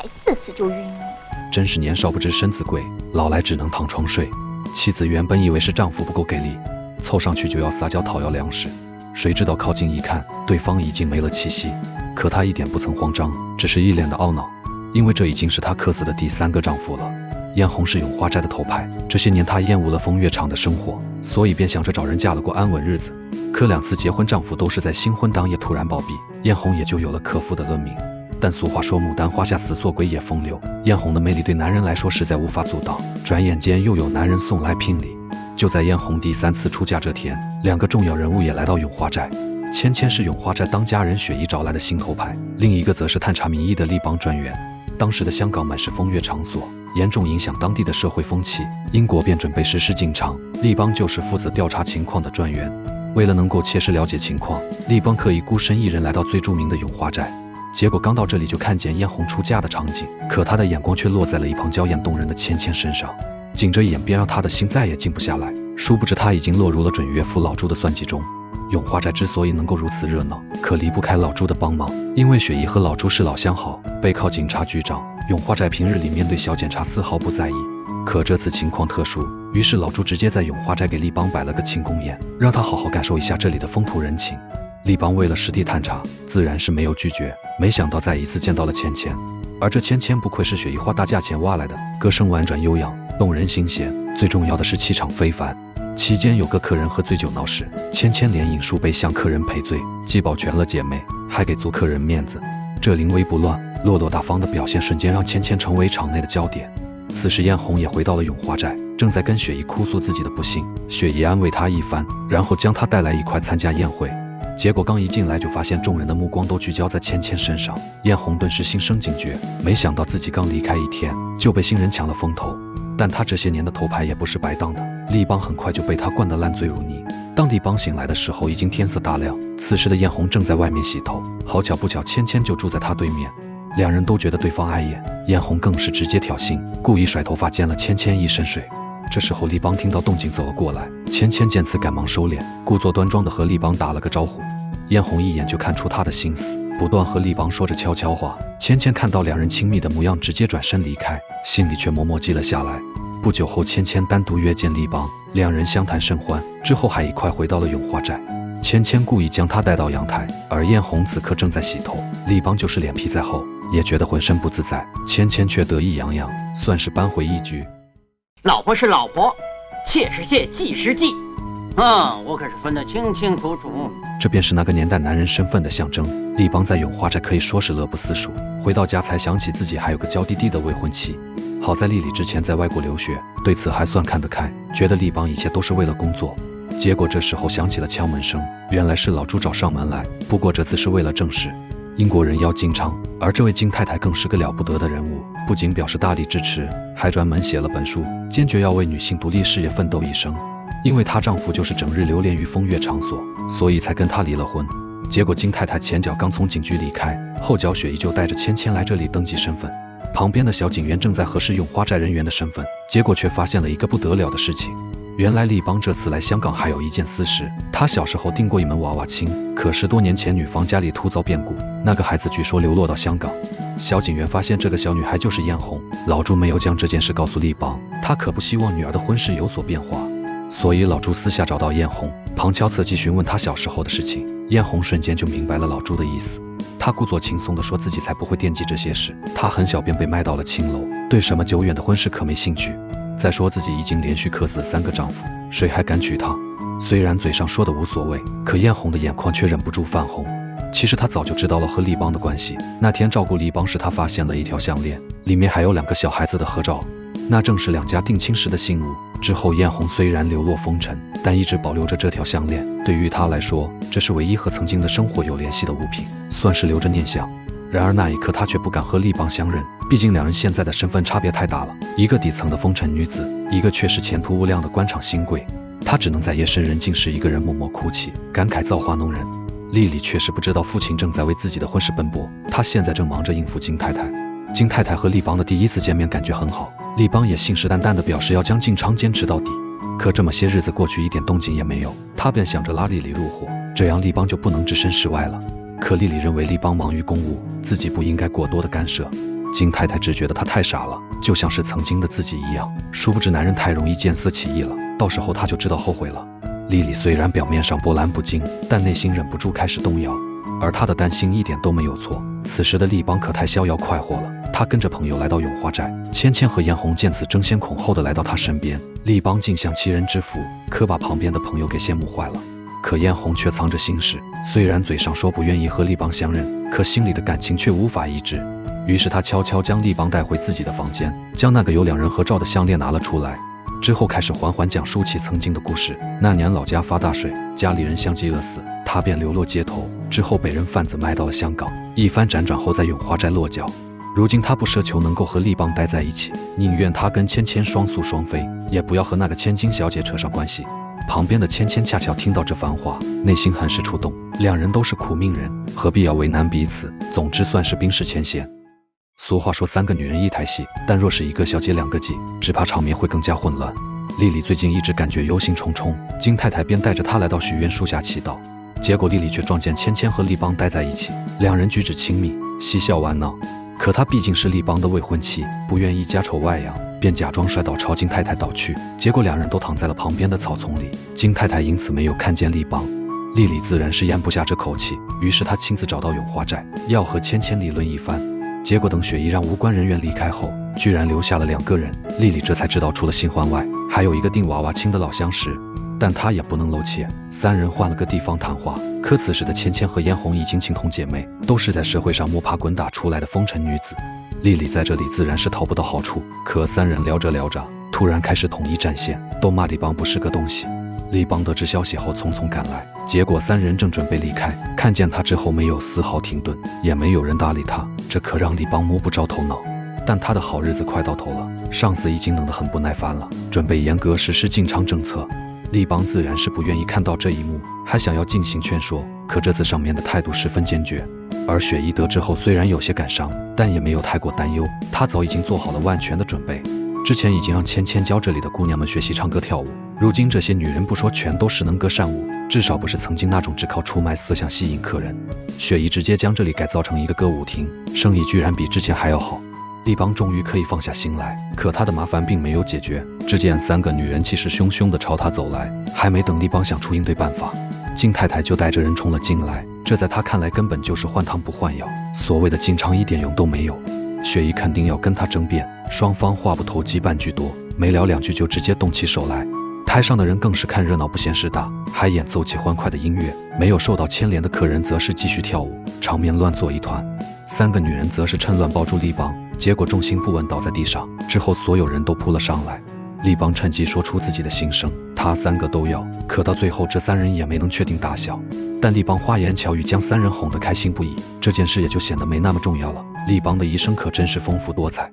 才4次就晕了。真是年少不知身子贵，老来只能躺床睡。妻子原本以为是丈夫不够给力，凑上去就要撒娇讨要粮食，谁知道靠近一看，对方已经没了气息。可她一点不曾慌张，只是一脸的懊恼，因为这已经是她客死的第3个丈夫了。燕红是永花斋的头牌，这些年她厌恶了风月场的生活，所以便想着找人嫁了过安稳日子。可2次结婚丈夫都是在新婚当夜突然暴毙，燕红也就有了克夫的恶名。但俗话说牡丹花下死，做鬼也风流，燕红的魅力对男人来说实在无法阻挡。转眼间又有男人送来聘礼。就在燕红第3次出嫁这天，2个重要人物也来到永花斋。芊芊是永花斋当家人雪姨找来的新头牌，另一个则是探查民意的立邦专员。当时的香港满是风月场所，严重影响当地的社会风气，英国便准备实施禁娼，立邦就是负责调查情况的专员。为了能够切实了解情况，立邦刻意孤身一人来到最著名的永花斋。结果刚到这里就看见燕红出嫁的场景，可他的眼光却落在了一旁娇艳动人的芊芊身上，仅这一眼便让他的心再也静不下来。殊不知他已经落入了准岳父老朱的算计中。永花斋之所以能够如此热闹，可离不开老朱的帮忙，因为雪姨和老朱是老相好，背靠警察局长，永花斋平日里面对小检查丝毫不在意。可这次情况特殊，于是老朱直接在永花斋给立邦摆了个庆功宴，让他好好感受一下这里的风土人情。立邦为了实地探查，自然是没有拒绝。没想到再一次见到了芊芊，而这芊芊不愧是雪姨花大价钱挖来的，歌声婉转悠扬，动人心弦，最重要的是气场非凡。期间有个客人喝醉酒闹事，芊芊连饮数杯向客人赔罪，既保全了姐妹，还给足客人面子。这临危不乱、落落大方的表现瞬间让芊芊成为场内的焦点。此时燕红也回到了永花斋，正在跟雪姨哭诉自己的不幸。雪姨安慰她一番，然后将她带来一块参加宴会。结果刚一进来就发现众人的目光都聚焦在芊芊身上，燕红顿时心生警觉，没想到自己刚离开1天就被新人抢了风头。但他这些年的头牌也不是白当的，立邦很快就被他灌得烂醉如泥。当立邦醒来的时候，已经天色大亮，此时的燕红正在外面洗头，好巧不巧芊芊就住在他对面，2人都觉得对方碍眼，燕红更是直接挑衅，故意甩头发溅了芊芊一身水。这时候立邦听到动静走了过来，芊芊见此赶忙收敛，故作端庄地和立邦打了个招呼。燕红一眼就看出他的心思，不断和立邦说着悄悄话。芊芊看到2人亲密的模样，直接转身离开，心里却默默记了下来。不久后，芊芊单独约见立邦，2人相谈甚欢，之后还一块回到了永花斋。芊芊故意将他带到阳台，而燕红此刻正在洗头，立邦就是脸皮再厚，也觉得浑身不自在，芊芊却得意洋洋，算是扳回一局。老婆是老婆，妾是妾，妓是妓，我可是分得清清楚楚。这便是那个年代男人身份的象征。立邦在永花斋可以说是乐不思蜀，回到家才想起自己还有个娇滴滴的未婚妻。好在丽丽之前在外国留学，对此还算看得开，觉得立邦一切都是为了工作。结果这时候响起了敲门声，原来是老朱找上门来，不过这次是为了正事。英国人要禁娼，而这位金太太更是个了不得的人物，不仅表示大力支持，还专门写了本书，坚决要为女性独立事业奋斗一生。因为她丈夫就是整日流连于风月场所，所以才跟她离了婚。结果金太太前脚刚从警局离开，后脚雪姨就带着芊芊来这里登记身份。旁边的小警员正在核实永花斋人员的身份，结果却发现了一个不得了的事情。原来立邦这次来香港还有一件私事，他小时候订过一门娃娃亲，可10多年前女方家里突遭变故，那个孩子据说流落到香港。小警员发现这个小女孩就是燕红，老朱没有将这件事告诉立邦，他可不希望女儿的婚事有所变化，所以老朱私下找到燕红，旁敲侧击询问她小时候的事情。燕红瞬间就明白了老朱的意思，她故作轻松地说自己才不会惦记这些事，她很小便被卖到了青楼，对什么久远的婚事可没兴趣。再说自己已经连续克死了3个丈夫，谁还敢娶她？虽然嘴上说的无所谓，可燕红的眼眶却忍不住泛红。其实她早就知道了和立邦的关系，那天照顾立邦时，她发现了一条项链，里面还有2个小孩子的合照，那正是2家定亲时的信物。之后燕红虽然流落风尘，但一直保留着这条项链，对于她来说，这是唯一和曾经的生活有联系的物品，算是留着念想。然而那一刻她却不敢和立邦相认，毕竟2人现在的身份差别太大了，一个底层的风尘女子，一个却是前途无量的官场新贵。她只能在夜深人静时一个人默默哭泣，感慨造化弄人。丽丽确实不知道父亲正在为自己的婚事奔波，她现在正忙着应付金太太。金太太和立邦的第1次见面感觉很好，立邦也信誓旦旦地表示要将禁娼坚持到底。可这么些日子过去，一点动静也没有，他便想着拉丽丽入伙，这样立邦就不能置身事外了。可丽丽认为立邦忙于公务，自己不应该过多的干涉。金太太只觉得他太傻了，就像是曾经的自己一样。殊不知男人太容易见色起意了，到时候他就知道后悔了。丽丽虽然表面上波澜不惊，但内心忍不住开始动摇，而她的担心一点都没有错。此时的丽邦可太逍遥快活了，她跟着朋友来到永花寨，芊芊和嫣红见此争先恐后的来到她身边。丽邦竟像其人之福，可把旁边的朋友给羡慕坏了。可嫣红却藏着心事，虽然嘴上说不愿意和丽邦相认，可心里的感情却无法抑制。于是她悄悄将丽邦带回自己的房间，将那个有两人合照的项链拿了出来。之后开始缓缓讲述起曾经的故事。那年老家发大水，家里人相继饿死，他便流落街头，之后被人贩子卖到了香港，一番辗转后在永花寨落脚。如今他不奢求能够和丽邦待在一起，宁愿他跟芊芊双宿双飞，也不要和那个千金小姐扯上关系。旁边的芊芊恰巧听到这番话，内心很是触动。两人都是苦命人，何必要为难彼此？总之算是冰释前嫌。俗话说三个女人一台戏，但若是一个小姐两个妓，只怕场面会更加混乱。丽丽最近一直感觉忧心忡忡，金太太便带着她来到许愿树下祈祷。结果丽丽却撞见芊芊和丽邦待在一起，两人举止亲密，嬉笑玩闹。可她毕竟是丽邦的未婚妻，不愿意家丑外扬，便假装摔倒朝金太太倒去。结果两人都躺在了旁边的草丛里，金太太因此没有看见丽邦。丽丽自然是咽不下这口气，于是她亲自找到永花寨，要和芊芊理论一番。结果等雪姨让无关人员离开后，居然留下了两个人。丽丽这才知道，除了新欢外，还有一个定娃娃亲的老相识。但她也不能露怯，三人换了个地方谈话。可此时的芊芊和嫣红已经情同姐妹，都是在社会上摸爬滚打出来的风尘女子。丽丽在这里自然是讨不到好处。可三人聊着聊着，突然开始统一战线，都骂丽邦不是个东西。丽邦得知消息后匆匆赶来，结果三人正准备离开，看见他之后没有丝毫停顿，也没有人搭理他，这可让丽邦摸不着头脑。但他的好日子快到头了，上司已经弄得很不耐烦了，准备严格实施禁娼政策。丽邦自然是不愿意看到这一幕，还想要进行劝说，可这次上面的态度十分坚决。而雪姨得知后虽然有些感伤，但也没有太过担忧，她早已经做好了万全的准备。之前已经让芊芊教这里的姑娘们学习唱歌跳舞，如今这些女人不说全都是能歌善舞，至少不是曾经那种只靠出卖色相吸引客人。雪姨直接将这里改造成一个歌舞厅，生意居然比之前还要好。丽邦终于可以放下心来，可她的麻烦并没有解决。只见三个女人气势汹汹地朝她走来，还没等丽邦想出应对办法，金太太就带着人冲了进来。这在她看来根本就是换汤不换药，所谓的禁娼一点用都没有。雪姨肯定要跟她争辩，双方话不投机半句多，没聊两句就直接动起手来。台上的人更是看热闹不嫌事大，还演奏起欢快的音乐。没有受到牵连的客人则是继续跳舞，场面乱作一团。三个女人则是趁乱抱住丽邦，结果重心不稳倒在地上，之后所有人都扑了上来。丽邦趁机说出自己的心声，她三个都要，可到最后这三人也没能确定大小。但丽邦花言巧语将三人哄得开心不已，这件事也就显得没那么重要了。丽邦的一生可真是丰富多彩。